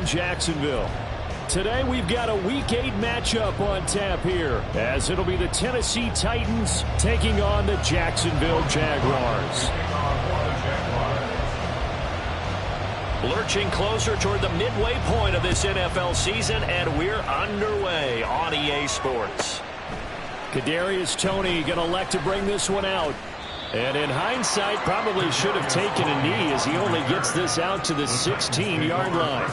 Jacksonville. Today we've got a Week 8 matchup on tap here, as it'll be the Tennessee Titans taking on the Jacksonville Jaguars. Lurching closer toward the midway point of this NFL season, and we're underway on EA Sports. Kadarius Toney going to elect to bring this one out. And in hindsight, probably should have taken a knee as he only gets this out to the 16-yard line.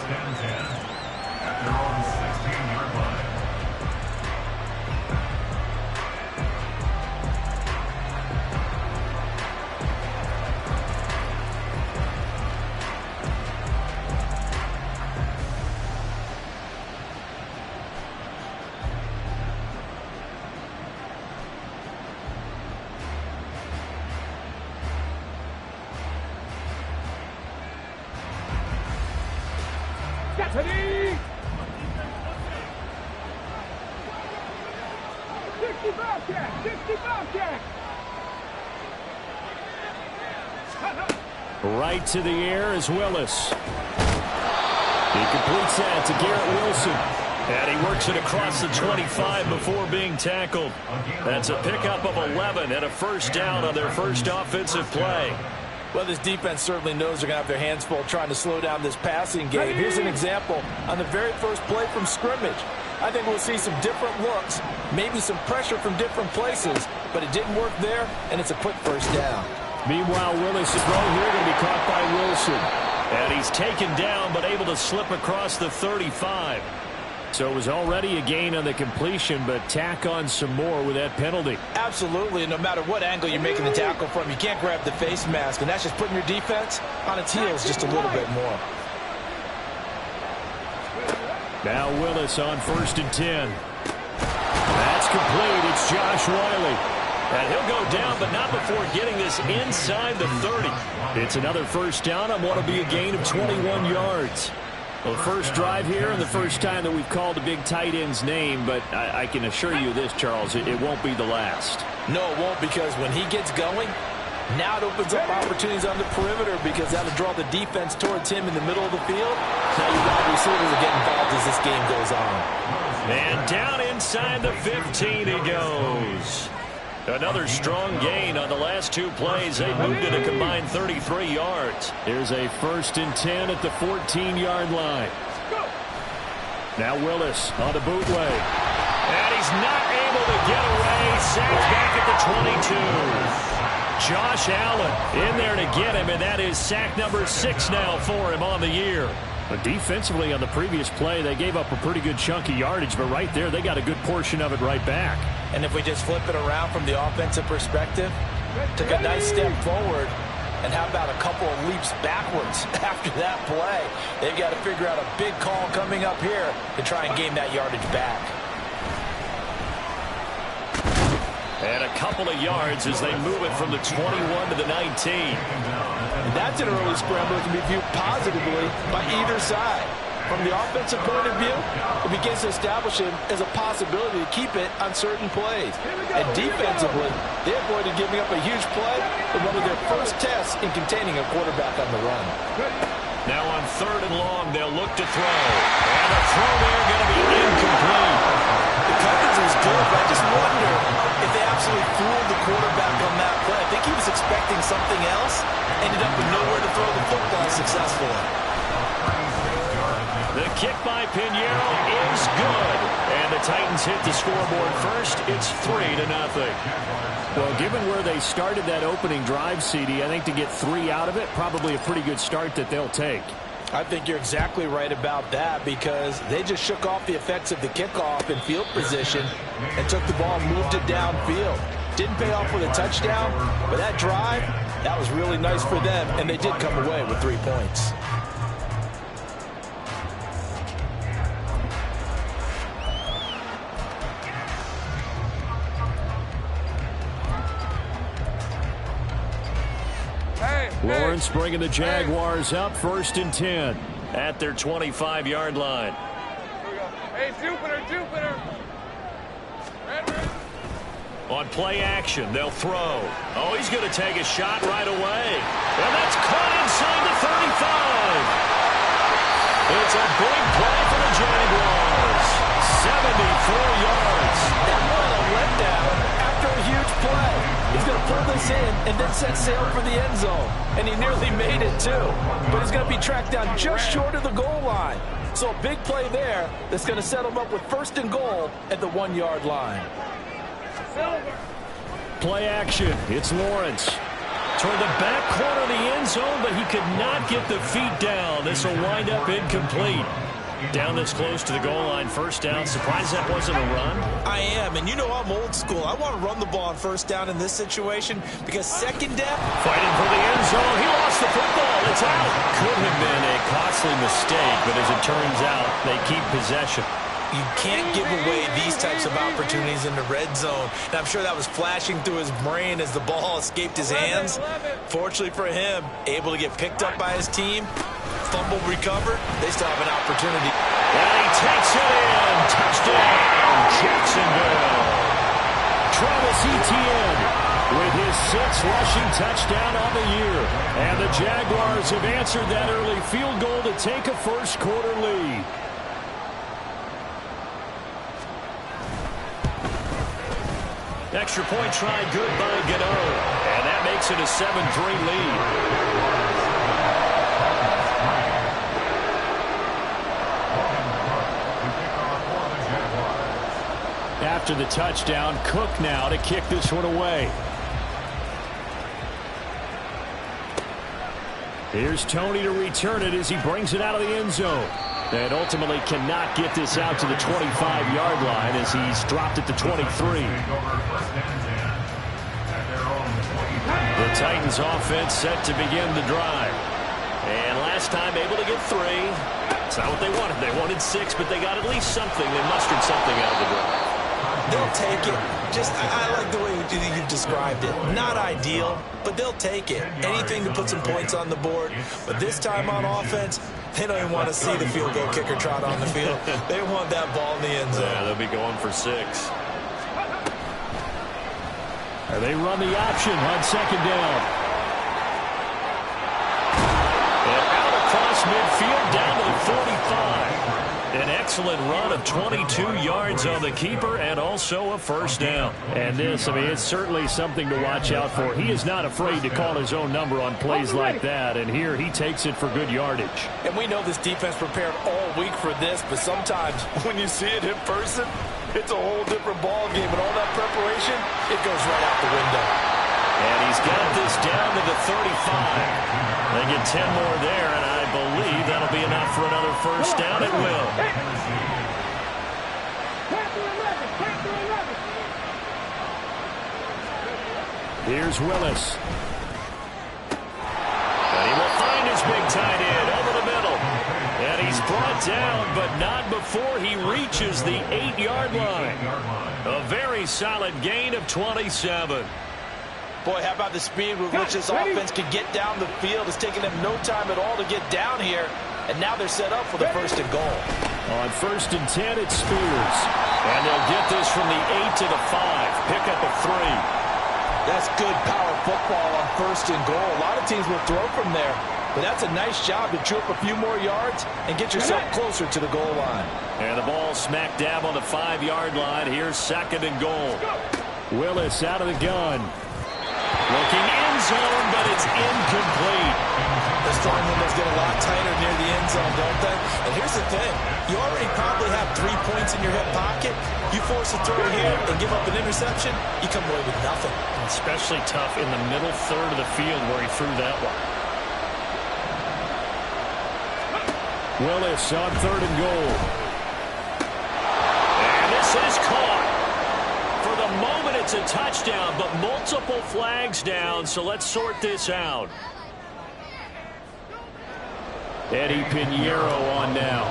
Right to the air is Willis. He completes that to Garrett Wilson. And he works it across the 25 before being tackled. That's a pickup of 11 and a first down on their first offensive play. Well, this defense certainly knows they're going to have their hands full trying to slow down this passing game. Here's an example on the very first play from scrimmage. I think we'll see some different looks, maybe some pressure from different places, but it didn't work there, and it's a quick first down. Meanwhile, Willis' throw here going to be caught by Wilson. And he's taken down, but able to slip across the 35. So it was already a gain on the completion, but tack on some more with that penalty. Absolutely, and no matter what angle you're making the tackle from, you can't grab the face mask, and that's just putting your defense on its heels just a little bit more. Now Willis on 1st and 10. That's complete. It's Josh Wiley. And he'll go down, but not before getting this inside the 30. It's another first down on what will be a gain of 21 yards. Well, first drive here and the first time that we've called a big tight end's name, but I can assure you this, Charles, it won't be the last. No, it won't, because when he gets going, now it opens up opportunities on the perimeter because that'll draw the defense towards him in the middle of the field. Now your wide receivers will get involved as this game goes on. And down inside the 15 he goes. Another strong gain on the last two plays. They moved it a combined 33 yards. Here's a 1st and 10 at the 14-yard line. Now Willis on the bootleg. And he's not able to get away. Sacked back at the 22. Josh Allen in there to get him, and that is sack number 6 now for him on the year. But defensively on the previous play, they gave up a pretty good chunk of yardage, but right there they got a good portion of it right back. And if we just flip it around from the offensive perspective, took a nice step forward, and how about a couple of leaps backwards after that play? They've got to figure out a big call coming up here to try and gain that yardage back. And a couple of yards as they move it from the 21 to the 19. And that's an early scramble that can be viewed positively by either side. From the offensive point of view, it begins to establish him as a possibility to keep it on certain plays. And defensively, they avoided giving up a huge play in one of their first tests in containing a quarterback on the run. Now on 3rd and long, they'll look to throw. And a throw there going to be incomplete. The coverage was good, but I just wonder if they absolutely fooled the quarterback on that play. I think he was expecting something else, ended up with nowhere to throw the football successfully. The kick by Pinheiro is good. And the Titans hit the scoreboard first. It's 3-0. Well, given where they started that opening drive, CD, I think to get 3 out of it, probably a pretty good start that they'll take. I think you're exactly right about that because they just shook off the effects of the kickoff in field position and took the ball and moved it downfield. Didn't pay off with a touchdown, but that drive, that was really nice for them, and they did come away with 3 points. Lawrence bringing the Jaguars up 1st and 10 at their 25-yard line. Hey, Jupiter. On play action, they'll throw. Oh, he's going to take a shot right away. And that's caught inside the 35. It's a big play for the Jaguars. 74 yards. That was a letdown after a huge play. He's going to pull this in and then set sail for the end zone. And he nearly made it, too. But he's going to be tracked down just short of the goal line. So a big play there that's going to set him up with 1st and goal at the 1-yard line. Play action. It's Lawrence. Toward the back corner of the end zone, but he could not get the feet down. This will wind up incomplete. Down this close to the goal line, 1st down. Surprised that wasn't a run? I am, and you know I'm old school. I want to run the ball on 1st down in this situation because 2nd down. Fighting for the end zone. He lost the football. It's out. Could have been a costly mistake, but as it turns out, they keep possession. You can't give away these types of opportunities in the red zone. And I'm sure that was flashing through his brain as the ball escaped his hands. Fortunately for him, able to get picked up by his team. Fumble recovered. They still have an opportunity. And he takes it in. Touchdown, Jacksonville. Travis Etienne with his 6th rushing touchdown on the year. And the Jaguars have answered that early field goal to take a 1st quarter lead. Extra point try good by Gano. And that makes it a 7-3 lead. After the touchdown, Cook now to kick this one away. Here's Tony to return it as he brings it out of the end zone. And ultimately cannot get this out to the 25-yard line as he's dropped it to 23. The Titans offense set to begin the drive. And last time able to get 3. It's not what they wanted. They wanted 6, but they got at least something. They mustered something out of the drive. They'll take it. I like the way you've described it. Not ideal, but they'll take it. Anything to put some points on the board. But this time on offense, they don't even want to see the field goal kicker trot on the field. They want that ball in the end zone. Yeah, they'll be going for 6. And they run the option on 2nd down. And out across midfield down to the 45. An excellent run of 22 yards on the keeper and also a 1st down. And this, it's certainly something to watch out for. He is not afraid to call his own number on plays like that. And here he takes it for good yardage. And we know this defense prepared all week for this, but sometimes when you see it in person, it's a whole different ball game. And all that preparation, it goes right out the window. And he's got this down to the 35. They get 10 more there, and I believe that'll be enough for another 1st down. It will. Here's Willis. And he will find his big tight end over the middle. And he's brought down, but not before he reaches the 8-yard line. A very solid gain of 27. Boy, how about the speed with which this offense could get down the field? It's taking them no time at all to get down here. And now they're set up for the 1st and goal. On 1st and 10, it's Spears. And they'll get this from the 8 to the 5. Pick up a 3. That's good power football on 1st and goal. A lot of teams will throw from there. But that's a nice job to chew up a few more yards and get yourself closer to the goal line. And the ball smack dab on the 5-yard line. Here's 2nd and goal. Willis out of the gun. Looking end zone, but it's incomplete. The strong windows get a lot tighter near the end zone, don't they? And here's the thing. You already probably have 3 points in your hip pocket. You force a throw here and give up an interception, you come away with nothing. Especially tough in the middle third of the field where he threw that one. Willis on 3rd and goal. And this is caught. For the moment, it's a touchdown, but multiple flags down, so let's sort this out. Eddie Pinheiro on now.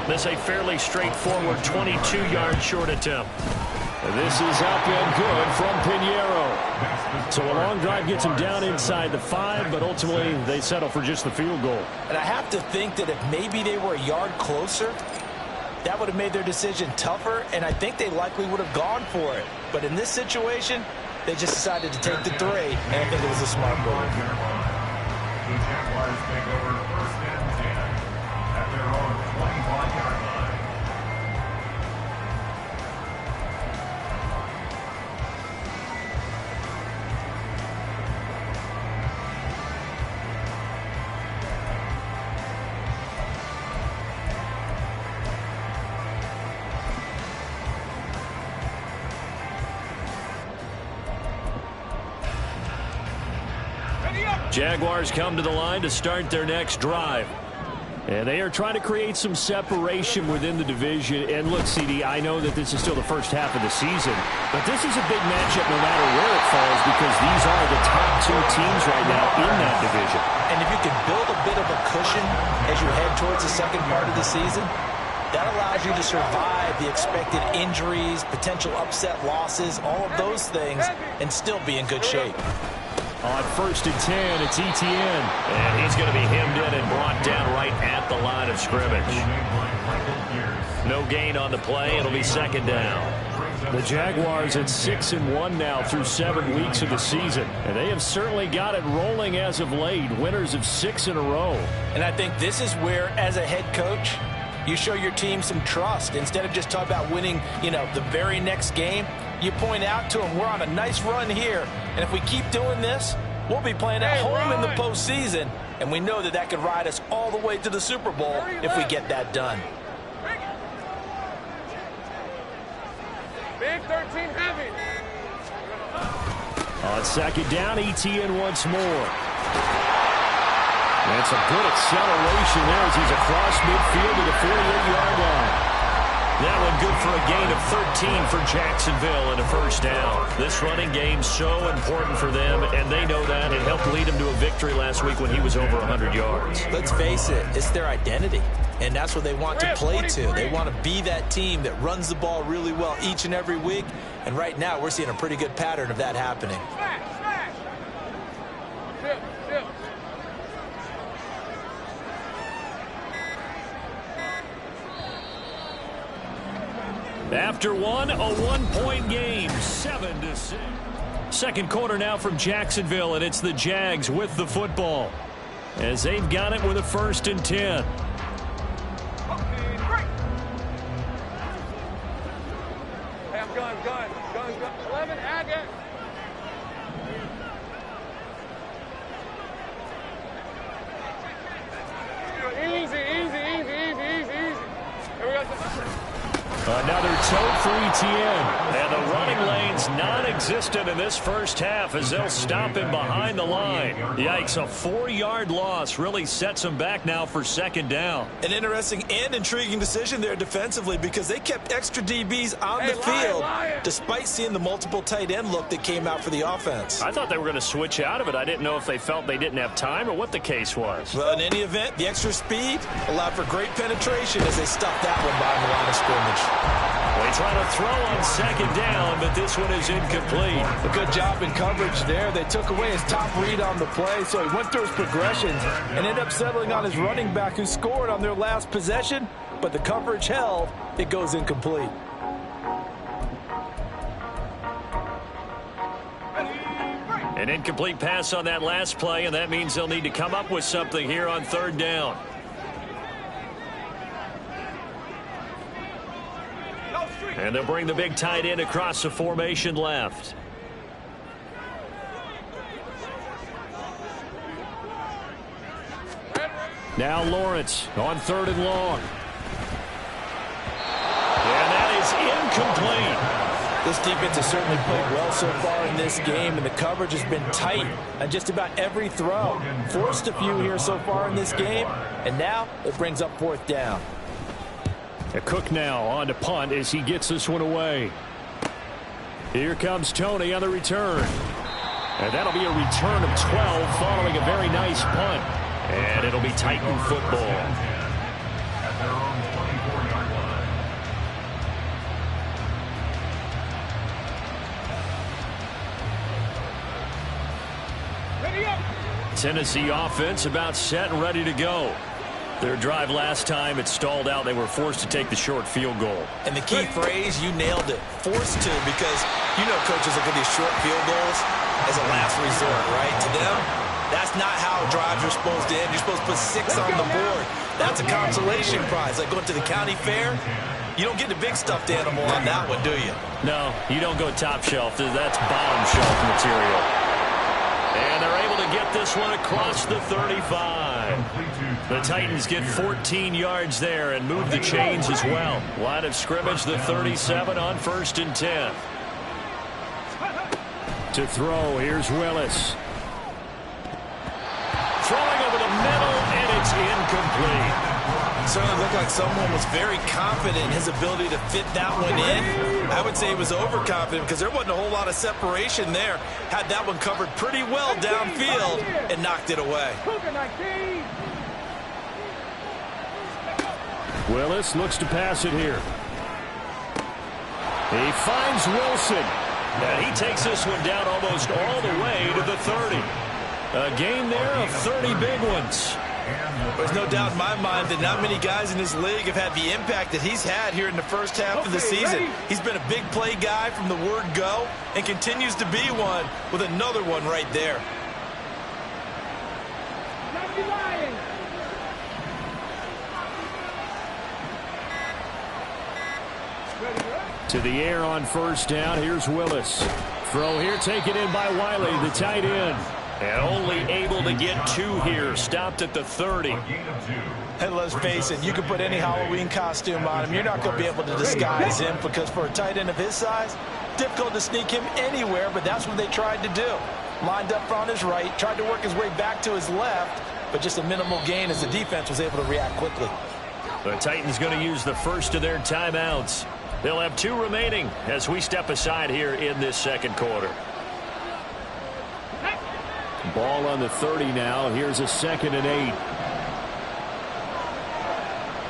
This is a fairly straightforward 22-yard short attempt. And this is up and good from Pinheiro. So a long drive gets him down inside the 5, but ultimately they settle for just the field goal. And I have to think that if maybe they were a yard closer, that would have made their decision tougher, and I think they likely would have gone for it. But in this situation, they just decided to take the 3, and I think it was a smart move. Jaguars come to the line to start their next drive. And they are trying to create some separation within the division. And look, CD, I know that this is still the first half of the season, but this is a big matchup no matter where it falls because these are the top two teams right now in that division. And if you can build a bit of a cushion as you head towards the second part of the season, that allows you to survive the expected injuries, potential upset losses, all of those things, and still be in good shape. On 1st and 10, it's Etienne. And he's going to be hemmed in and brought down right at the line of scrimmage. No gain on the play. It'll be 2nd down. The Jaguars at 6-1 now through 7 weeks of the season. And they have certainly got it rolling as of late. Winners of 6 in a row. And I think this is where, as a head coach, you show your team some trust. Instead of just talking about winning, the very next game, you point out to them, we're on a nice run here. And if we keep doing this, we'll be playing at home in the postseason. And we know that could ride us all the way to the Super Bowl if we get that done. Big 13 heavy. On 2nd down, Etienne once more. And some good acceleration there as he's across midfield to the 48-yard line. That one good for a gain of 13 for Jacksonville and a 1st down. This running game so important for them, and they know that. It helped lead him to a victory last week when he was over 100 yards. Let's face it, it's their identity, and that's what they want to play to. They want to be that team that runs the ball really well each and every week, and right now we're seeing a pretty good pattern of that happening. After one, a 1-point game, 7-6. Second quarter now from Jacksonville, and it's the Jags with the football as they've got it with a 1st and 10. Hey, I'm gun. 11, Agate. Easy. Here we go. Another toe for Etienne. And the running lane's non-existent in this first half as they'll stop him behind the line. Yikes, a 4-yard loss really sets him back now for 2nd down. An interesting and intriguing decision there defensively because they kept extra DBs on the field despite seeing the multiple tight end look that came out for the offense. I thought they were going to switch out of it. I didn't know if they felt they didn't have time or what the case was. Well, in any event, the extra speed allowed for great penetration as they stuffed that one behind the line of scrimmage. They try to throw on 2nd down, but this one is incomplete. A good job in coverage there. They took away his top read on the play, so he went through his progressions and ended up settling on his running back who scored on their last possession, but the coverage held. It goes incomplete. An incomplete pass on that last play, and that means they'll need to come up with something here on 3rd down. And they'll bring the big tight end across the formation left. Now Lawrence on 3rd and long. And that is incomplete. This defense has certainly played well so far in this game, and the coverage has been tight on just about every throw. Forced a few here so far in this game, and now it brings up 4th down. Cook now on to punt as he gets this one away. Here comes Tony on the return. And that'll be a return of 12 following a very nice punt. And it'll be Titan football. Tennessee offense about set and ready to go. Their drive last time, it stalled out. They were forced to take the short field goal. And the key phrase, you nailed it, forced to, because coaches look at these short field goals as a last resort, right? To them, that's not how drives are supposed to end. You're supposed to put 6 on the board. That's a consolation prize. Like going to the county fair, you don't get the big stuffed animal on that one, do you? No, you don't go top shelf. That's bottom shelf material. And they're able to get this one across the 35. The Titans get 14 yards there and move the chains as well. Line of scrimmage, the 37 on 1st and 10. To throw, here's Willis. incomplete. Certainly looked like someone was very confident in his ability to fit that one in. I would say he was overconfident because there wasn't a whole lot of separation there. Had that one covered pretty well downfield and knocked it away. Willis looks to pass it here. He finds Wilson. And he takes this one down almost all the way to the 30. A gain there of 30 big ones. There's no doubt in my mind that not many guys in this league have had the impact that he's had here in the first half of the season. He's been a big play guy from the word go and continues to be one with another one right there. To the air on first down. Here's Willis. Throw here taken in by Wiley, the tight end. And only able to get two here. Stopped at the 30. And let's face it, you can put any Halloween costume on him. You're not going to be able to disguise him because for a tight end of his size, difficult to sneak him anywhere, but that's what they tried to do. Lined up on his right, tried to work his way back to his left, but just a minimal gain as the defense was able to react quickly. The Titans going to use the first of their timeouts. They'll have two remaining as we step aside here in this second quarter. Ball on the 30 now. Here's a 2nd and 8.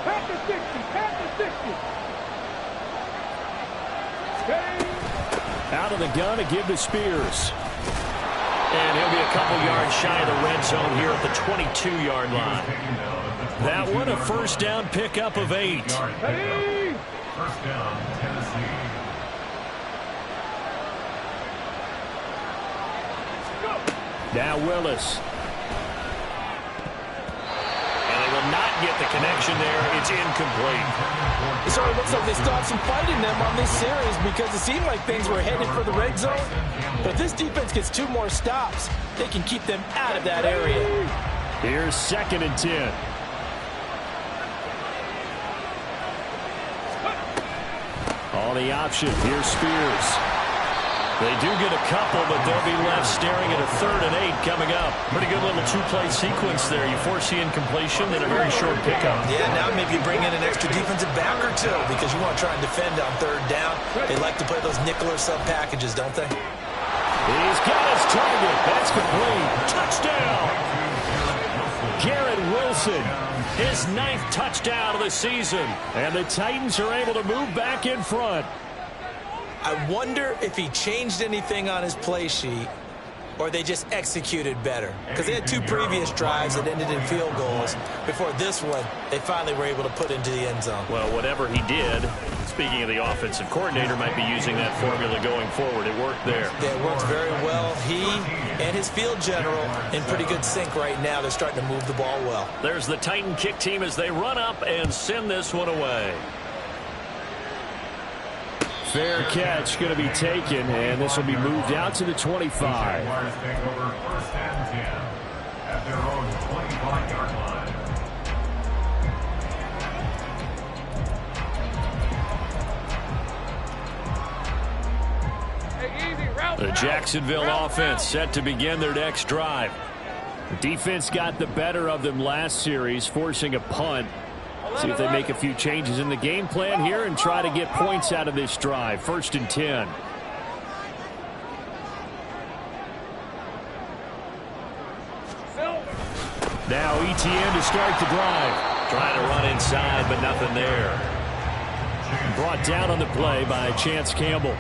Pass the 60. Pass the 60. Out of the gun to give to Spears. And he'll be a couple yards shy of the red zone here at the 22-yard line. That one a first down pickup of 8. Ready? First down, Tennessee. Now Willis. And they will not get the connection there. It's incomplete. It sort of looks like they still have some fight in them on this series because it seemed like things were headed for the red zone. But if this defense gets 2 more stops, they can keep them out of that area. Here's 2nd and 10. All the option. Here's Spears. They do get a couple, but they'll be left staring at a 3rd and 8 coming up. Pretty good little two-play sequence there. You foresee incompletion, then a very short pickup. Yeah, now maybe you bring in an extra defensive back or two because you want to try and defend on 3rd down. They like to play those nickel or sub packages, don't they? He's got his target. That's complete. Touchdown. Garrett Wilson, his 9th touchdown of the season. And the Titans are able to move back in front. I wonder if he changed anything on his play sheet or they just executed better. Because they had 2 previous drives that ended in field goals. Before this one, they finally were able to put into the end zone. Well, whatever he did, speaking of the offensive coordinator, might be using that formula going forward. It worked there. Yeah, it works very well. He and his field general in pretty good sync right now. They're starting to move the ball well. There's the Titan kick team as they run up and send this one away. Fair catch going to be taken, and this will be moved out to the 25. Jaguars take over 1st and 10 at their own 25-yard line. Hey, easy. Route. The Jacksonville offense set to begin their next drive. The defense got the better of them last series, forcing a punt. See if they make a few changes in the game plan here and try to get points out of this drive. 1st and 10. Now ETN to start the drive. Trying to run inside, but nothing there. Brought down on the play by Chance Campbell.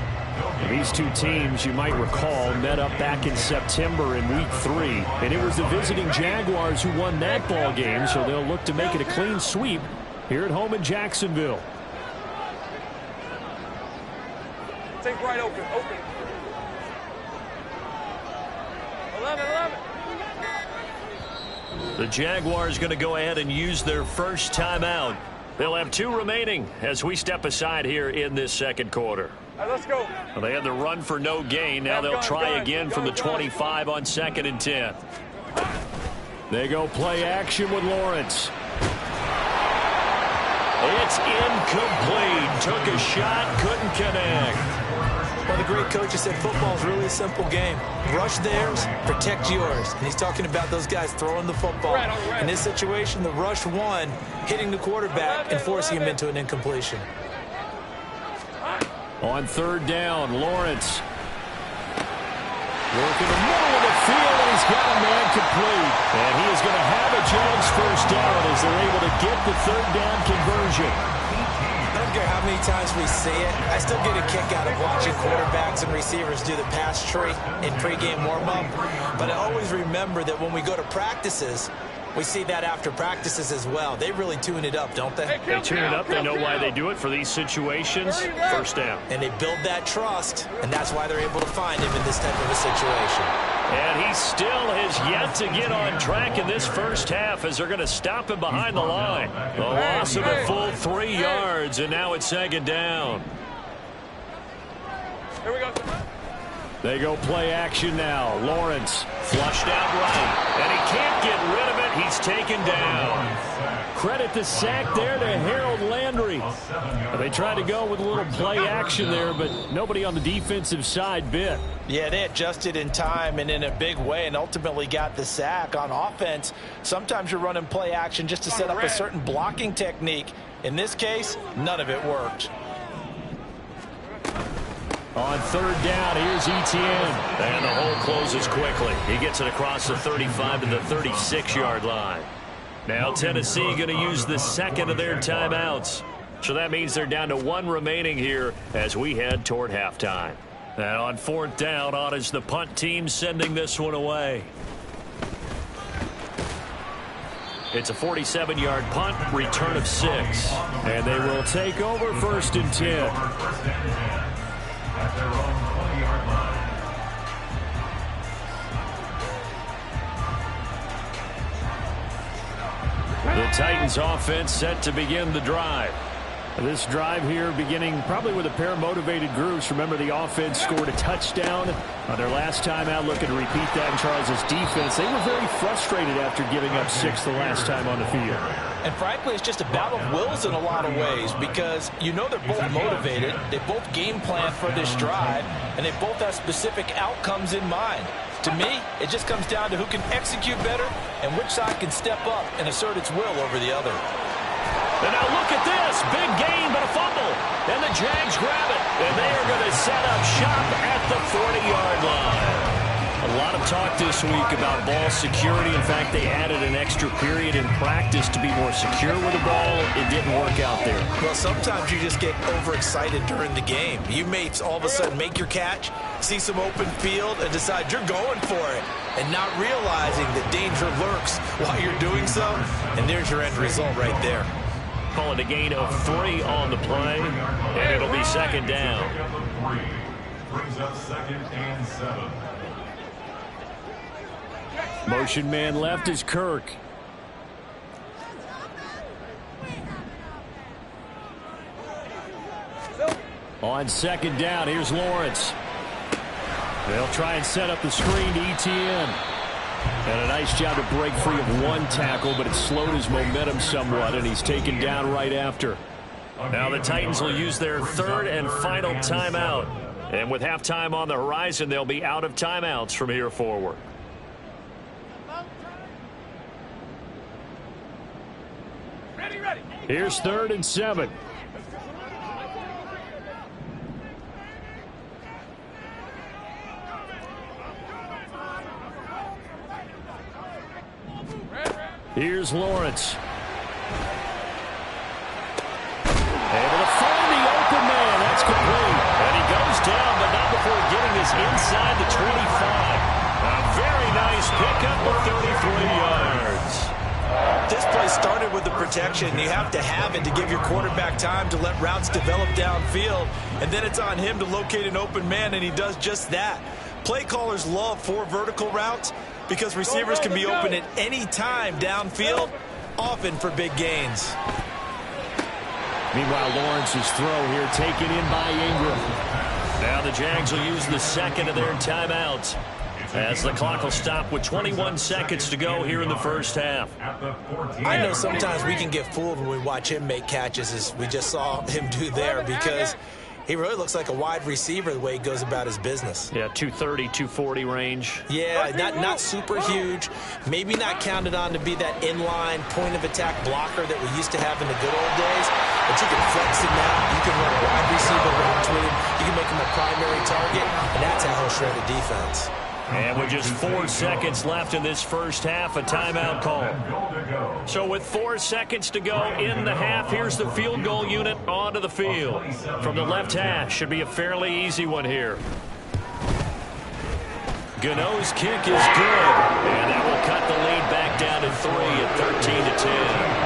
These two teams, you might recall, met up back in September in Week 3. And it was the visiting Jaguars who won that ball game, so they'll look to make it a clean sweep here at home in Jacksonville. Take right open. 11. The Jaguars going to go ahead and use their first timeout. They'll have 2 remaining as we step aside here in this second quarter. All right, let's go. Well, they had the run for no gain. Now they'll try again from the 25 on 2nd and 10. They go play action with Lawrence. It's incomplete. Took a shot, couldn't connect. Well, the great coach has said football is really a simple game. Rush theirs, protect yours. And he's talking about those guys throwing the football. In this situation, the rush one, hitting the quarterback and forcing him into an incompletion. On third down, Lawrence. Working the middle of the field, and he's got a man complete. And he is going to have a Jags first down as they're able to get the third down conversion. I don't care how many times we see it. I still get a kick out of watching quarterbacks and receivers do the pass tree in pregame warm-up. But I always remember that when we go to practices, we see that after practices as well. They really tune it up, don't they? They tune it up. They know why they do it for these situations. First down. And they build that trust, and that's why they're able to find him in this type of a situation. And he still has yet to get on track in this first half as they're going to stop him behind the line. A loss of a full 3 yards, and now it's second down. Here we go. They go play action now. Lawrence flushed out right, and he can't get rid of it. He's taken down. Credit the sack there to Harold Landry. They tried to go with a little play action there, but nobody on the defensive side bit. Yeah, they adjusted in time and in a big way and ultimately got the sack. On offense, sometimes you're running play action just to set up a certain blocking technique. In this case, none of it worked. On third down, here's Etienne. And the hole closes quickly. He gets it across the 35 to the 36-yard line. Now Tennessee going to use the second of their timeouts. So that means they're down to 1 remaining here as we head toward halftime. And on fourth down, on is the punt team sending this one away. It's a 47-yard punt, return of 6. And they will take over first and 10. At their own 20-yard line. The Titans offense set to begin the drive. This drive here beginning probably with a pair of motivated groups. Remember, the offense scored a touchdown on their last time out. Looking to repeat that in Charles' defense. They were very frustrated after giving up 6 the last time on the field. And frankly, it's just a battle of wills in a lot of ways because you know they're both motivated. They both game plan for this drive, and they both have specific outcomes in mind. To me, it just comes down to who can execute better and which side can step up and assert its will over the other. And now look at this. Big gain, but a fumble. And the Jags grab it. And they are going to set up shop at the 40-yard line. A lot of talk this week about ball security. In fact, they added an extra period in practice to be more secure with the ball. It didn't work out there. Well, sometimes you just get overexcited during the game. You may all of a sudden make your catch, see some open field, and decide you're going for it, and not realizing that danger lurks while you're doing so. And there's your end result right there. Call it a gain of 3 on the play, and it'll be second down. Brings up second and 7. Motion man left is Kirk. On second down, here's Lawrence. They'll try and set up the screen to Etienne. And a nice job to break free of 1 tackle, but it slowed his momentum somewhat, and he's taken down right after. Now the Titans will use their third and final timeout. And with halftime on the horizon, they'll be out of timeouts from here forward. Ready. Here's 3rd and 7. Here's Lawrence. Able to find the open man. That's complete. And he goes down, but not before getting this inside the 25. A very nice pickup of 33 yards. This play started with the protection. You have to have it to give your quarterback time to let routes develop downfield. And then it's on him to locate an open man, and he does just that. Play callers love 4 vertical routes because receivers can be open at any time downfield, often for big gains. Meanwhile, Lawrence's throw here taken in by Ingram. Now the Jags will use the second of their timeouts as the clock will stop with 21 seconds to go here in the first half. I know sometimes we can get fooled when we watch him make catches, as we just saw him do there, because He really looks like a wide receiver the way he goes about his business. Yeah, 230, 240 range. Yeah, not super huge. Maybe not counted on to be that inline point-of-attack blocker that we used to have in the good old days. But you can flex him out. You can run wide receiver routes with him. You can make him a primary target, and that's how he'll shred a defense. And with just 4 seconds left in this first half, a timeout call. So with 4 seconds to go in the half, here's the field goal unit onto the field. From the left hash, should be a fairly easy one here. Gano's kick is good. And that will cut the lead back down to 3 at 13-10.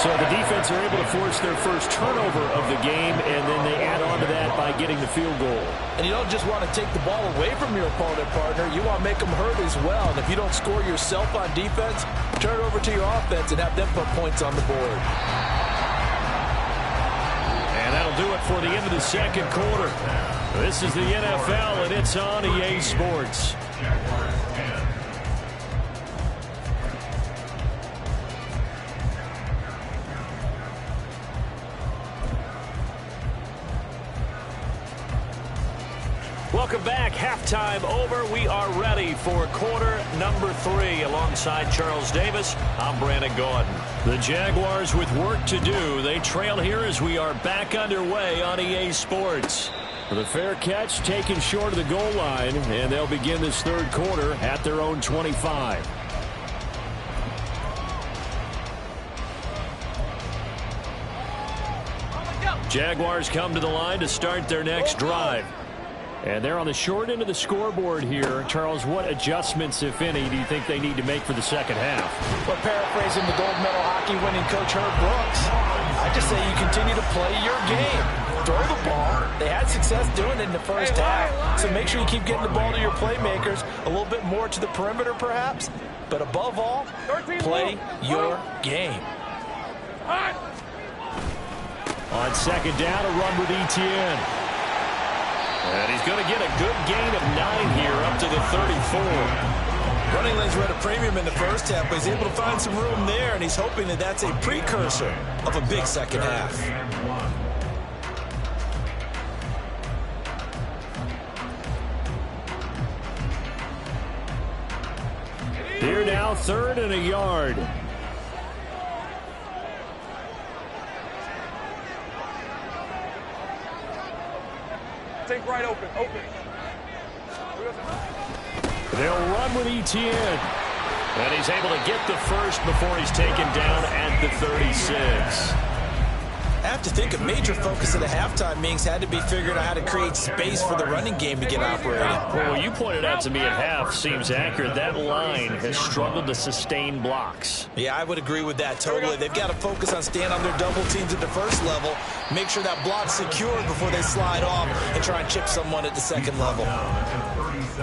So the defense are able to force their first turnover of the game, and then they add on to that by getting the field goal. And you don't just want to take the ball away from your opponent, partner. You want to make them hurt as well. And if you don't score yourself on defense, turn it over to your offense and have them put points on the board. And that'll do it for the end of the second quarter. This is the NFL, and it's on EA Sports. Welcome back. Halftime over. We are ready for quarter number 3. Alongside Charles Davis, I'm Brandon Gordon. The Jaguars with work to do. They trail here as we are back underway on EA Sports. The fair catch taken short of the goal line, and they'll begin this third quarter at their own 25. Jaguars come to the line to start their next drive. And they're on the short end of the scoreboard here. Charles, what adjustments, if any, do you think they need to make for the second half? Well, paraphrasing the gold medal hockey winning coach Herb Brooks, I just say you continue to play your game. Throw the ball. They had success doing it in the first half. So make sure you keep getting the ball to your playmakers, a little bit more to the perimeter perhaps. But above all, play your game. On second down, a run with Etienne. And he's going to get a good gain of 9 here up to the 34. Running lanes were at a premium in the first half, but he's able to find some room there, and he's hoping that that's a precursor of a big second half. Here now, 3rd and a yard. Take right open. They'll run with Etienne. And he's able to get the first before he's taken down at the 36. I have to think a major focus of the halftime meetings had to be figuring out how to create space for the running game to get operating. Well, what you pointed out to me at half seems accurate. That line has struggled to sustain blocks. Yeah, I would agree with that totally. They've got to focus on staying on their double teams at the first level, make sure that block's secured before they slide off and try and chip someone at the second level.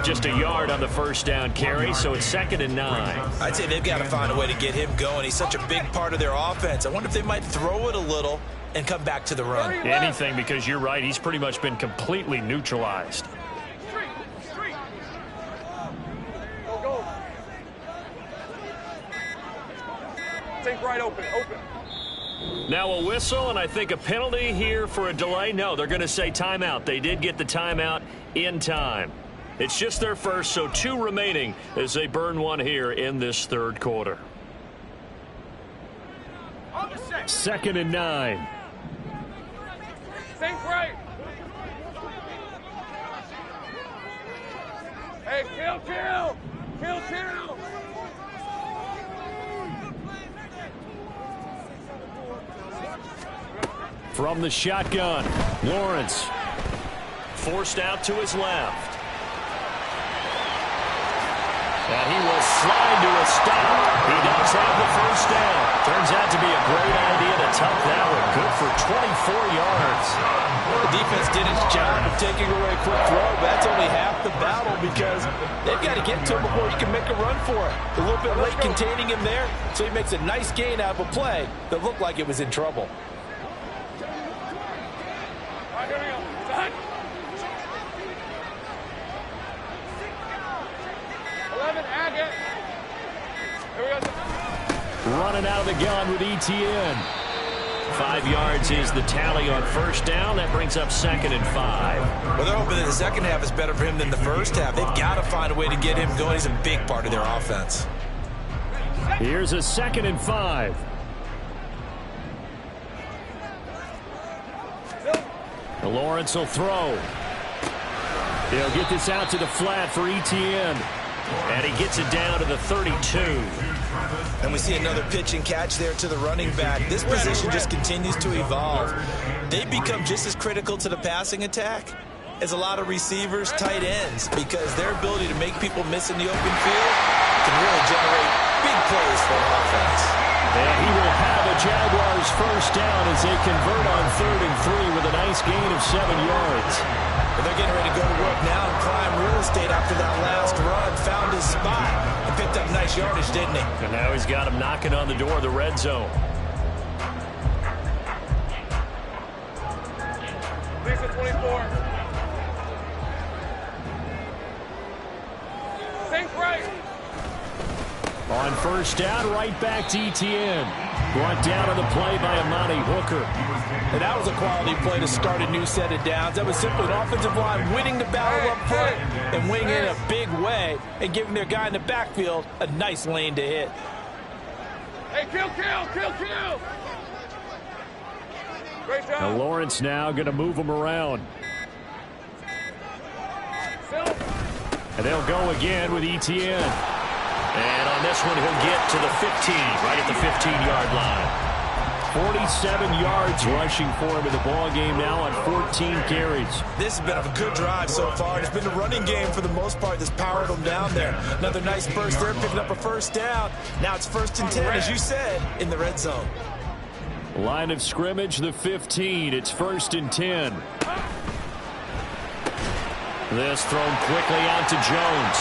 Just a yard on the first down carry, so it's 2nd and 9. I'd say they've got to find a way to get him going. He's such a big part of their offense. I wonder if they might throw it a little and come back to the run. Anything, because you're right. He's pretty much been completely neutralized. Go. Take right open. Now a whistle, and I think a penalty here for a delay. No, they're going to say timeout. They did get the timeout in time. It's just their first, so 2 remaining as they burn one here in this third quarter. 2nd and 9. Think right. Hey, kill. From the shotgun, Lawrence forced out to his left. And he will slide to a stop. He does have the first down. Turns out to be a great idea to tuck that one. Good for 24 yards. The defense did its job of taking away a quick throw, but that's only half the battle because they've got to get to him before he can make a run for it. A little bit late containing him there, so he makes a nice gain out of a play that looked like it was in trouble. All right, here we go. Done. 11, Agate. Here we go. Running out of the gun with Etienne. 5 yards is the tally on first down. That brings up 2nd and 5. Well, they're hoping that the second half is better for him than the first half. They've got to find a way to get him going. He's a big part of their offense. Here's a 2nd and 5. Lawrence will throw. He'll get this out to the flat for Etienne. And he gets it down to the 32. And we see another pitch and catch there to the running back. This position just continues to evolve. They become just as critical to the passing attack as a lot of receivers, tight ends, because their ability to make people miss in the open field can really generate big plays for an offense. And he will have a Jaguars first down as they convert on 3rd and 3 with a nice gain of 7 yards. But they're getting ready to go to work now and climb real estate after that last run. Found his spot and picked up nice yardage, didn't he? And now he's got him knocking on the door of the red zone. Lisa 24. Think right. On first down, right back to Etienne. Brought down on the play by Amani Hooker. And that was a quality play to start a new set of downs. That was simply an offensive line winning the battle up front and winning in a big way and giving their guy in the backfield a nice lane to hit. Hey, kill. Great job. Now Lawrence now going to move him around. And they'll go again with Etienne. And on this one, he'll get to the 15, right at the 15-yard line. 47 yards rushing for him in the ball game now on 14 carries. This has been a good drive so far. It's been the running game for the most part that's powered them down there. Another nice burst there, picking up a first down. Now it's 1st and 10, as you said, in the red zone. Line of scrimmage, the 15. It's 1st and 10. This thrown quickly out to Jones.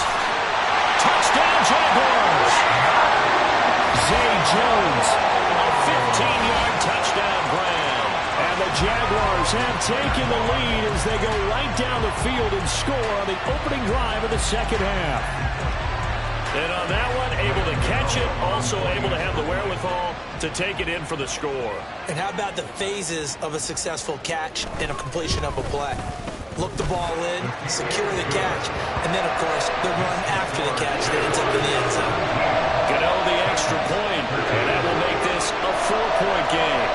Touchdown, Jaguars! Zay Jones, a 15-yard touchdown grab. And the Jaguars have taken the lead as they go right down the field and score on the opening drive of the second half. And on that one, able to catch it, also able to have the wherewithal to take it in for the score. And how about the phases of a successful catch and a completion of a play? Look the ball in, secure the catch, and then, of course, the run after the catch that ends up in the end zone. Gano the extra point, and that will make this a 4-point game.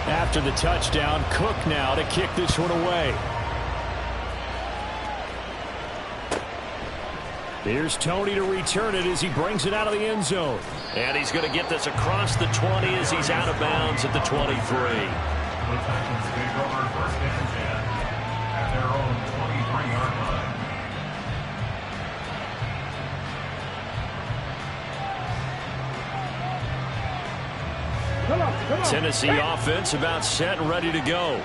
After the touchdown, Cook now to kick this one away. Here's Tony to return it as he brings it out of the end zone. And he's going to get this across the 20 as he's out of bounds at the 23. The Titans take over 1st and 10 at their own 23-yard line. Tennessee offense about set and ready to go.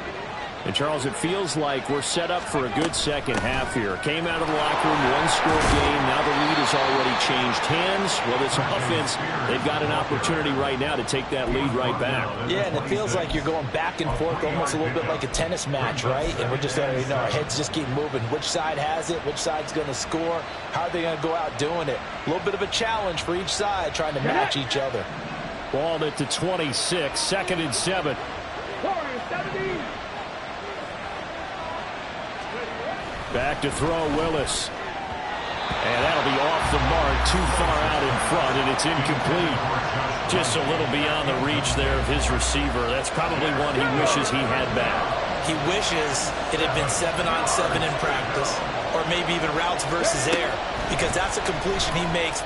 And, Charles, it feels like we're set up for a good second half here. Came out of the locker room, one-score game. Now the lead has already changed hands. Well, this offense, they've got an opportunity right now to take that lead right back. Yeah, and it feels like you're going back and forth almost a little bit like a tennis match, right? And we're just, our heads just keep moving. Which side has it? Which side's going to score? How are they going to go out doing it? A little bit of a challenge for each side trying to match each other. Ball at the 26, 2nd and 7. Back to throw, Willis. And that'll be off the mark, too far out in front, and it's incomplete. Just a little beyond the reach there of his receiver. That's probably one he wishes he had back. He wishes it had been 7-on-7 in practice, or maybe even routes versus air, because that's a completion he makes,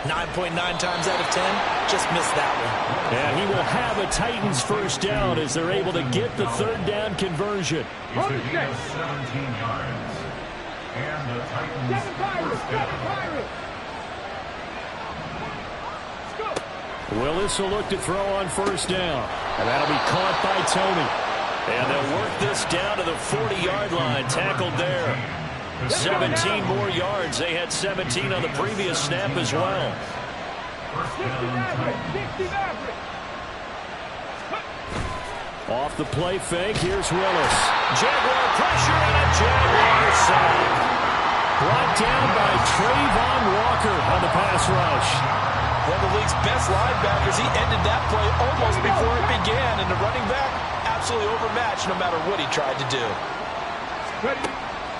9.9 times out of 10? Just missed that one. And he will have a Titans first down as they're able to get the 3rd down conversion. It's a gain of 17 yards. And the Titans first down. Willis will look to throw on first down. And that'll be caught by Tony. And they'll work this down to the 40-yard line. Tackled there. 17 more yards. They had 17 on the previous snap as well. Off the play fake, here's Willis. Jaguar pressure and a Jaguar sack. Brought down by Trayvon Walker on the pass rush. One of the league's best linebackers. He ended that play almost before it began. And the running back, absolutely overmatched no matter what he tried to do.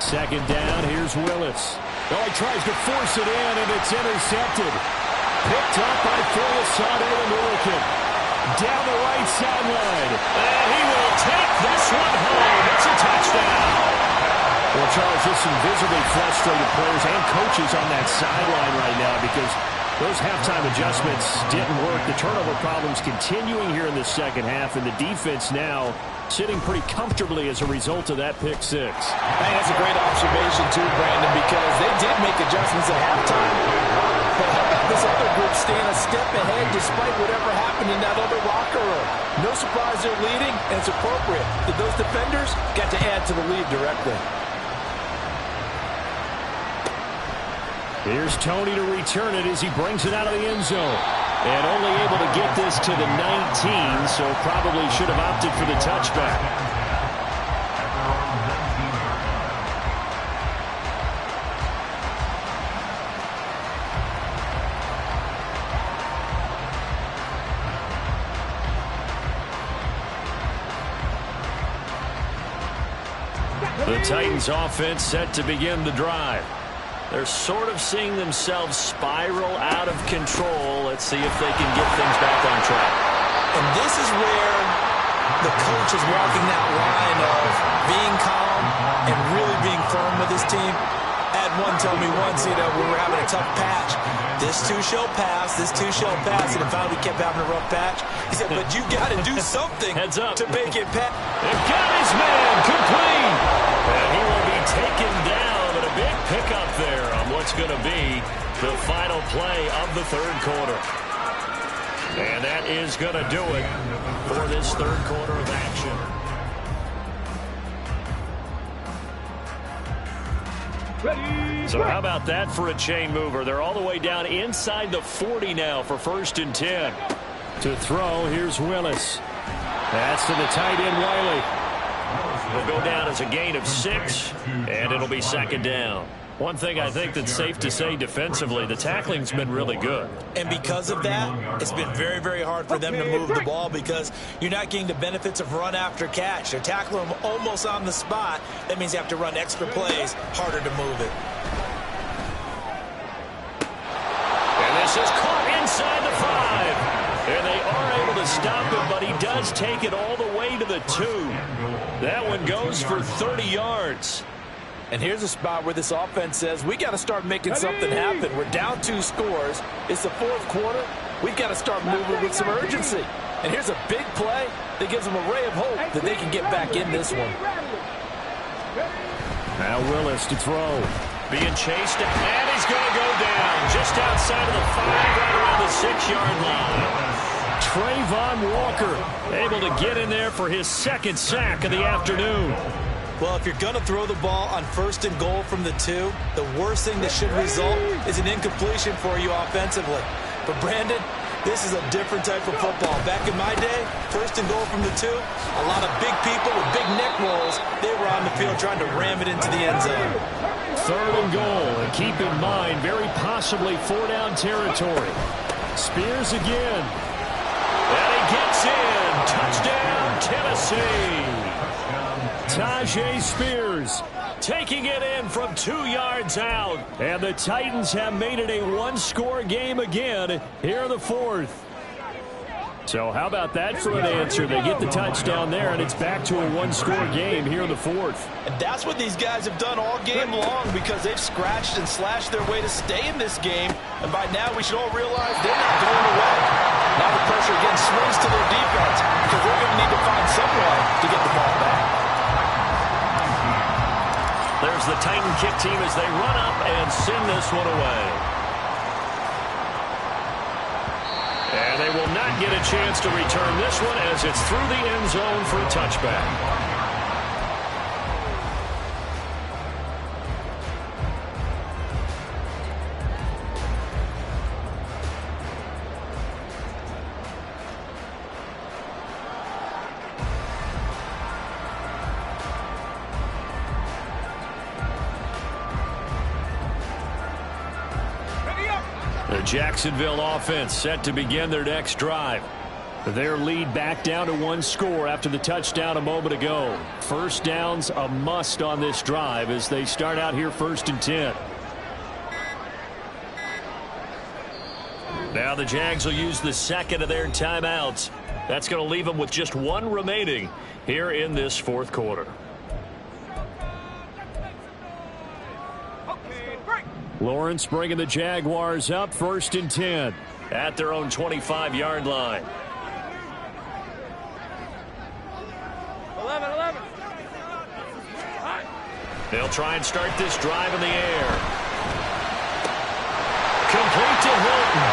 Second down, here's Willis. Oh, he tries to force it in, and it's intercepted. Picked up by Folasade American. Down the right sideline. And he will take this one home. It's a touchdown. Well, Charles, just some visibly frustrated players and coaches on that sideline right now because those halftime adjustments didn't work. The turnover problems continuing here in the second half, and the defense now sitting pretty comfortably as a result of that pick six. I think that's a great observation, too, Brandon, because they did make adjustments at halftime. But how about this other group staying a step ahead despite whatever happened in that other locker room? No surprise they're leading, and it's appropriate that those defenders got to add to the lead directly. Here's Tony to return it as he brings it out of the end zone. And only able to get this to the 19, so probably should have opted for the touchback. The Titans offense set to begin the drive. They're sort of seeing themselves spiral out of control. Let's see if they can get things back on track. And this is where the coach is walking that line of being calm and really being firm with his team. I had one tell me once, we were having a tough patch. This too shall pass, this too shall pass. And finally we kept having a rough patch. He said, but you got to do something Heads up to make it pass. They've got his man complete. And he will be taken down. A big pickup there on what's going to be the final play of the third quarter. And that is going to do it for this third quarter of action. So how about that for a chain mover? They're all the way down inside the 40 now for 1st and 10. To throw, here's Willis. That's to the tight end, Wiley. Will go down as a gain of 6, and it'll be 2nd down. One thing I think that's safe to say defensively, the tackling's been really good. And because of that, it's been very, very hard for them to move the ball because you're not getting the benefits of run after catch. They're tackling them almost on the spot. That means you have to run extra plays, harder to move it. And this is caught inside the 5. And they are able to stop him, but he does take it all the way to the 2. That one goes for 30 yards. And here's a spot where this offense says, we got to start making something happen. We're down 2 scores. It's the 4th quarter. We've got to start moving with some urgency. And here's a big play that gives them a ray of hope that they can get back in this one. Now Willis to throw. Being chased, and he's going to go down just outside of the 5, right around the 6-yard line. Trayvon Walker able to get in there for his 2nd sack of the afternoon. Well, if you're going to throw the ball on 1st and goal from the 2, the worst thing that should result is an incompletion for you offensively. But, Brandon, this is a different type of football. Back in my day, 1st and goal from the 2, a lot of big people with big neck rolls, they were on the field trying to ram it into the end zone. 3rd and goal, and keep in mind, very possibly 4-down territory. Spears again. And he gets in. Touchdown, Tennessee. Tajay Spears taking it in from 2 yards out. And the Titans have made it a 1-score game again here in the 4th. So how about that for an answer? They get the touchdown there, and it's back to a 1-score game here in the 4th. And that's what these guys have done all game long because they've scratched and slashed their way to stay in this game. And by now we should all realize they're not going away. Now the pressure again swings to their defense because they're going to need to find some way to get the ball back. There's the Titan kick team as they run up and send this one away. And they will not get a chance to return this one as it's through the end zone for a touchback. The Jacksonville offense set to begin their next drive. Their lead back down to 1 score after the touchdown a moment ago. First down's a must on this drive as they start out here 1st and 10. Now the Jags will use the second of their timeouts. That's going to leave them with just 1 remaining here in this 4th quarter. Lawrence bringing the Jaguars up 1st and 10 at their own 25-yard line. 11. They'll try and start this drive in the air. Complete to Hilton.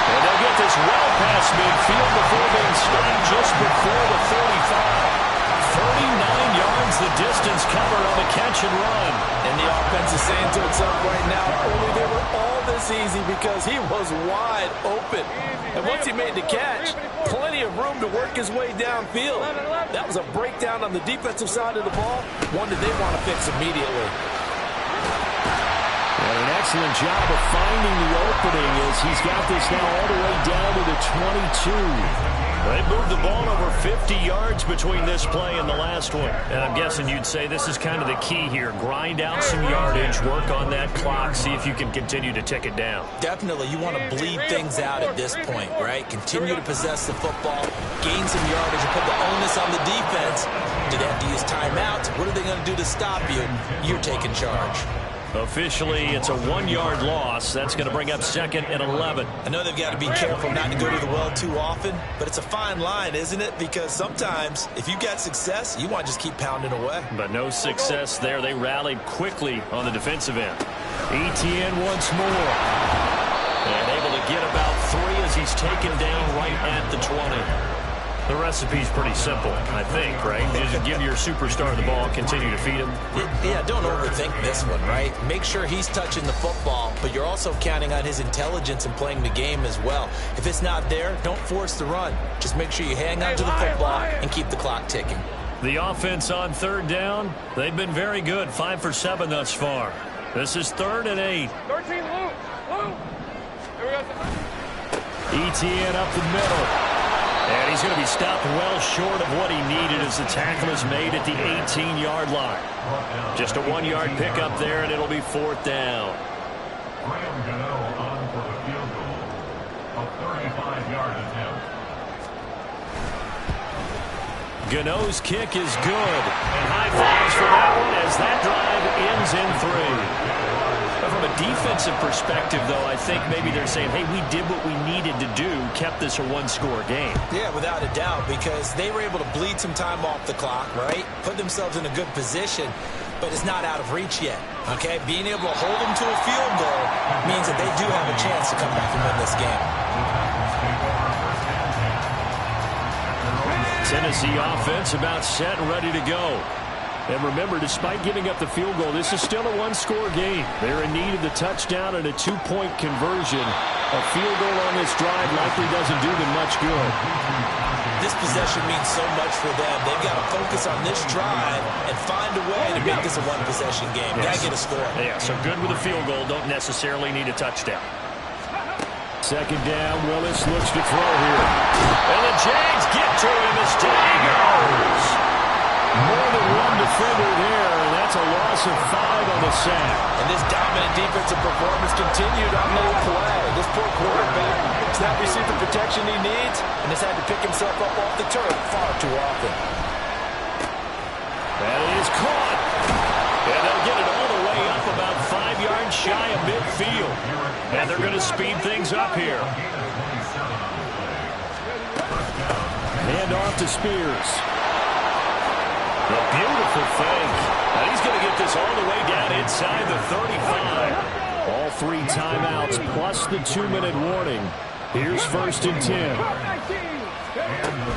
And they'll get this well past midfield before being stopped just before the 35. 39 yards the distance covered on the catch and run. And the offense is saying to itself right now, only they were all this easy because he was wide open. And once he made the catch, plenty of room to work his way downfield. That was a breakdown on the defensive side of the ball, one that they want to fix immediately. And an excellent job of finding the opening as he's got this now all the way down to the 22. They moved the ball over 50 yards between this play and the last one. And I'm guessing you'd say this is kind of the key here. Grind out some yardage, work on that clock, see if you can continue to tick it down. Definitely, you want to bleed things out at this point, right? Continue to possess the football, gain some yardage, and put the onus on the defense. Do they have to use timeouts? What are they going to do to stop you? You're taking charge. Officially, it's a 1-yard loss. That's going to bring up 2nd and 11. I know they've got to be careful not to go to the well too often, but it's a fine line, isn't it? Because sometimes, if you got success, you want to just keep pounding away. But no success there. They rallied quickly on the defensive end. Etienne once more. And able to get about 3 as he's taken down right at the 20. The recipe's pretty simple, I think, right? Just give your superstar the ball, continue to feed him. Yeah, don't overthink this one, right? Make sure he's touching the football, but you're also counting on his intelligence and playing the game as well. If it's not there, don't force the run. Just make sure you hang on to the football and keep the clock ticking. The offense on 3rd down, they've been very good, 5 for 7 thus far. This is 3rd and 8. 13, Lou. Here we go. Etienne up the middle. And he's going to be stopped well short of what he needed as the tackle is made at the 18-yard line. Just a 1-yard pickup there, and it'll be 4th down. Graham Gano on for the field goal. A 35-yard attempt. Gano's kick is good. And high fives for that one as that drive ends in 3. From a defensive perspective, though, I think maybe they're saying, hey, we did what we needed to do, kept this a 1-score game. Yeah, without a doubt, because they were able to bleed some time off the clock, right? Put themselves in a good position, but it's not out of reach yet, okay? Being able to hold them to a field goal means that they do have a chance to come back and win this game. Tennessee offense about set and ready to go. And remember, despite giving up the field goal, this is still a 1-score game. They're in need of the touchdown and a 2-point conversion. A field goal on this drive likely doesn't do them much good. This possession means so much for them. They've got to focus on this drive and find a way to make this a 1-possession game. Yes. Got to get a score. Yeah, so good with a field goal. Don't necessarily need a touchdown. 2nd down, Willis looks to throw here. And the Jags get to him as down he goes. More than one defender there, and that's a loss of 5 on the sack. And this dominant defensive performance continued on that play. This poor quarterback has not received the protection he needs and has had to pick himself up off the turf far too often. That is caught. And they'll get it all the way up about 5 yards shy of midfield. And they're going to speed things up here. Hand off to Spears. A beautiful fake. And he's going to get this all the way down inside the 35. All 3 timeouts plus the 2-minute warning. Here's 1st and 10.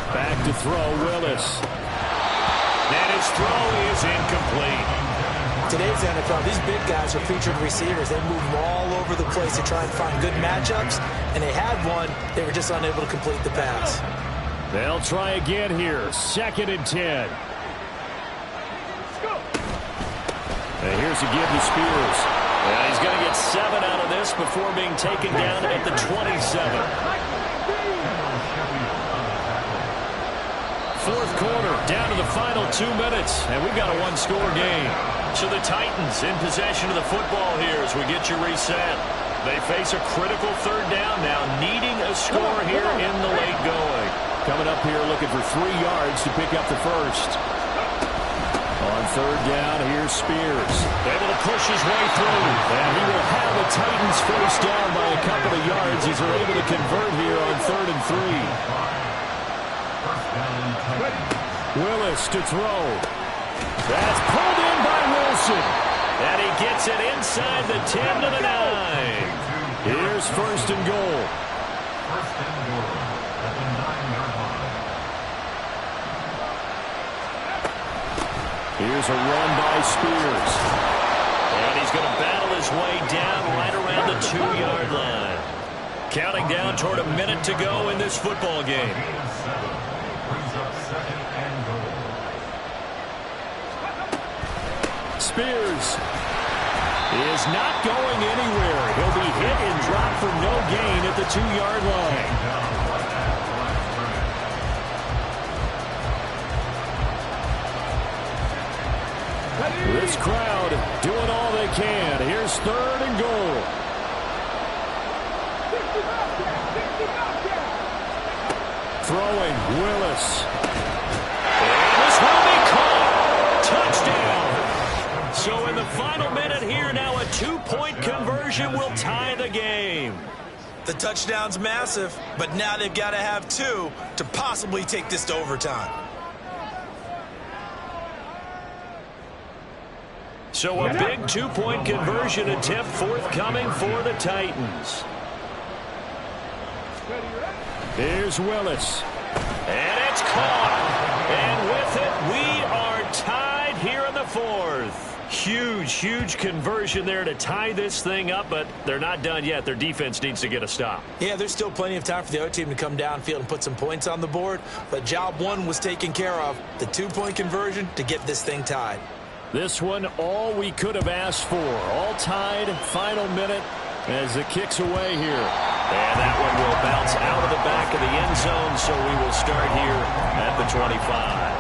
Back to throw, Willis. And his throw is incomplete. Today's NFL, these big guys are featured receivers. They move all over the place to try and find good matchups, and they had one. They were just unable to complete the pass. They'll try again here. 2nd and 10. And here's a give to Spears. And he's going to get 7 out of this before being taken down at the 27. Fourth quarter, down to the final 2 minutes, and we've got a one-score game. So the Titans in possession of the football here as we get you reset. They face a critical third down now, needing a score here in the late going. Coming up here looking for 3 yards to pick up the first. On third down, here's Spears. Able to push his way through. And he will have the Titans first down by a couple of yards as they're able to convert here on 3rd and 3. Willis to throw. That's pulled in by Wilson. And he gets it inside the 10 to the 9. Here's 1st and goal. First and goal at the 9-yard line. Here's a run by Spears. And he's going to battle his way down right around the 2-yard line. Counting down toward a minute to go in this football game. Brings up 2nd and goal. Spears is not going anywhere. He'll be hit and dropped for no gain at the 2-yard line. This crowd doing all they can. Here's 3rd and goal. Throwing, Willis. And this will be caught. Touchdown. So in the final minute here, now a 2-point conversion will tie the game. The touchdown's massive, but now they've got to have 2 to possibly take this to overtime. So a big 2-point conversion attempt forthcoming for the Titans. Here's Willis. And it's caught. And with it, we are tied here in the 4th. Huge, huge conversion there to tie this thing up, but they're not done yet. Their defense needs to get a stop. Yeah, there's still plenty of time for the other team to come downfield and put some points on the board, but job 1 was taken care of. The 2-point conversion to get this thing tied. This one, all we could have asked for. All tied, final minute as it kicks away here. And that one will bounce out of the back of the end zone, so we will start here at the 25.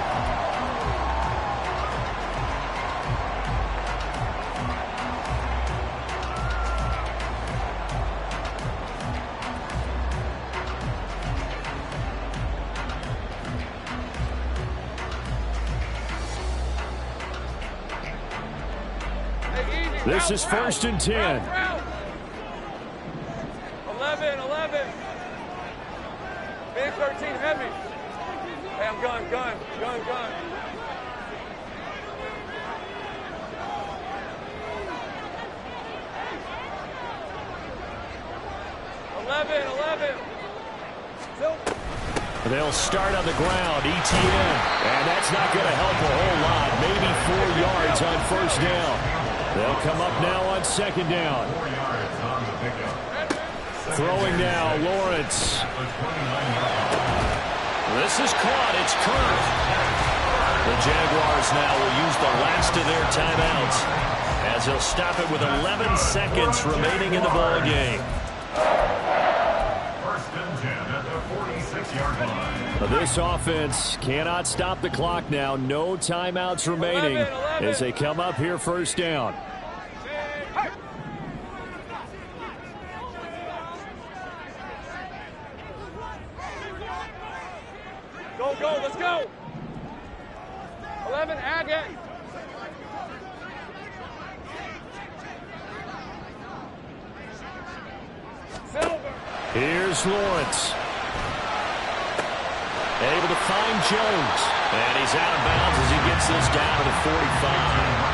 This is 1st and 10. 11. Big 13 heavy. Hey, I'm gun. 11. They'll start on the ground, ETN. And that's not going to help a whole lot. Maybe 4 yards on 1st down. They'll come up now on 2nd down. 4 yards on the pickup. Throwing now, Lawrence. This is caught. It's Kirk. The Jaguars now will use the last of their timeouts as they'll stop it with 11 seconds remaining in the ball game. 1st and 10 at the 46-yard line. This offense cannot stop the clock now. No timeouts remaining as they come up here 1st down. Go, let's go. 11, Agate. Silver. Here's Lawrence. Able to find Jones. And he's out of bounds as he gets this down to the 45.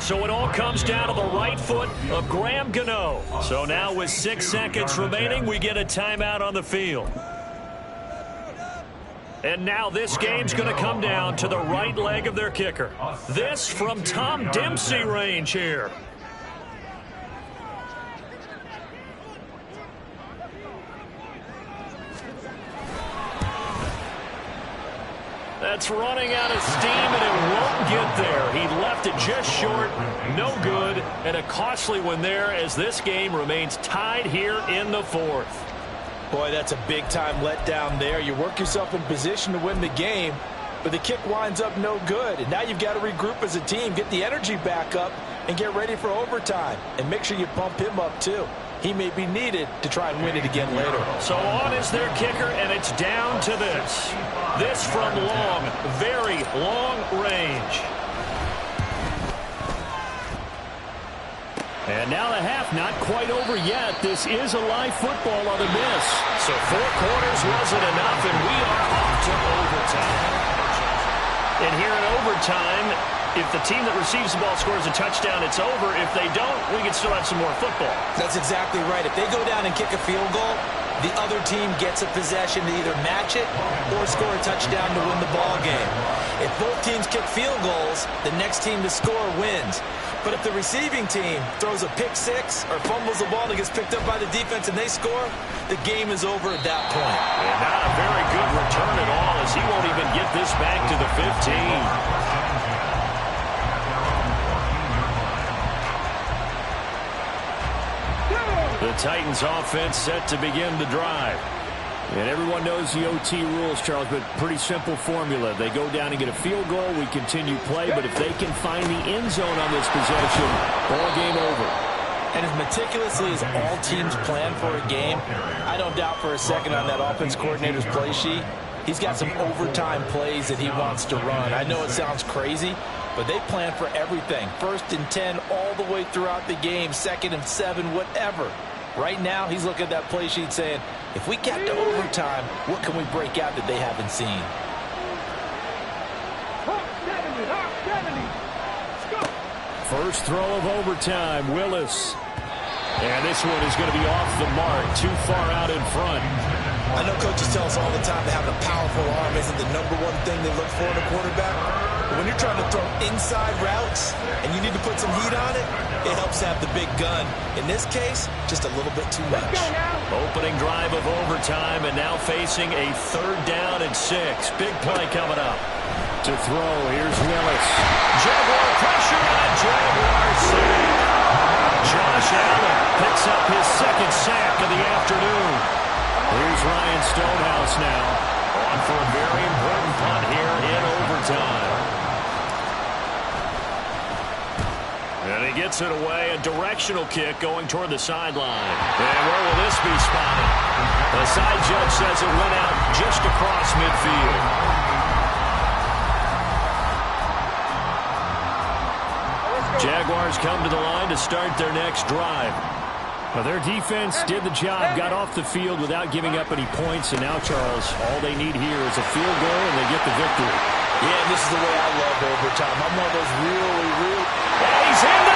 So it all comes down to the right foot of Graham Gano. So now with 6 seconds remaining, we get a timeout on the field. And now this game's going to come down to the right leg of their kicker. This from Tom Dempsey range here. That's running out of steam, and it won't get there. He left it just short, no good, and a costly one there as this game remains tied here in the fourth. Boy, that's a big-time letdown there. You work yourself in position to win the game, but the kick winds up no good. And now you've got to regroup as a team, get the energy back up, and get ready for overtime. And make sure you pump him up, too. He may be needed to try and win it again later. So on is their kicker, and it's down to this. This from long, very long range. And now the half not quite over yet. This is a live football on the miss. So 4 quarters wasn't enough, and we are off to overtime. And here in overtime, if the team that receives the ball scores a touchdown, it's over. If they don't, we can still have some more football. That's exactly right. If they go down and kick a field goal, the other team gets a possession to either match it or score a touchdown to win the ball game. If both teams kick field goals, the next team to score wins. But if the receiving team throws a pick six or fumbles the ball and it gets picked up by the defense and they score, the game is over at that point. And not a very good return at all, as he won't even get this back to the 15. The Titans offense set to begin the drive. And everyone knows the OT rules, Charles, but pretty simple formula. They go down and get a field goal, we continue play, but if they can find the end zone on this possession, ball game over. And as meticulously as all teams plan for a game, I don't doubt for a second on that offense coordinator's play sheet, he's got some overtime plays that he wants to run. I know it sounds crazy, but they plan for everything. 1st and 10 all the way throughout the game, 2nd and 7, whatever. Right now, he's looking at that play sheet saying, if we get to overtime, what can we break out that they haven't seen? First throw of overtime, Willis. And this one is going to be off the mark, too far out in front. I know coaches tell us all the time that having a powerful arm isn't the #1 thing they look for in a quarterback. But when you're trying to throw inside routes and you need to put some heat on it, it helps have the big gun. In this case, just a little bit too much. Opening drive of overtime, and now facing a 3rd down and 6. Big play coming up. To throw, here's Willis. Jaguar pressure on a Jaguar sack. Josh Allen picks up his 2nd sack of the afternoon. Here's Ryan Stonehouse now, on for a very important punt here in overtime. And he gets it away, a directional kick going toward the sideline. And where will this be spotted? The side judge says it went out just across midfield. Jaguars come to the line to start their next drive. Well, their defense did the job, got off the field without giving up any points, and now, Charles, all they need here is a field goal, and they get the victory. Yeah, this is the way I love overtime. I'm one of those really... And he's in there!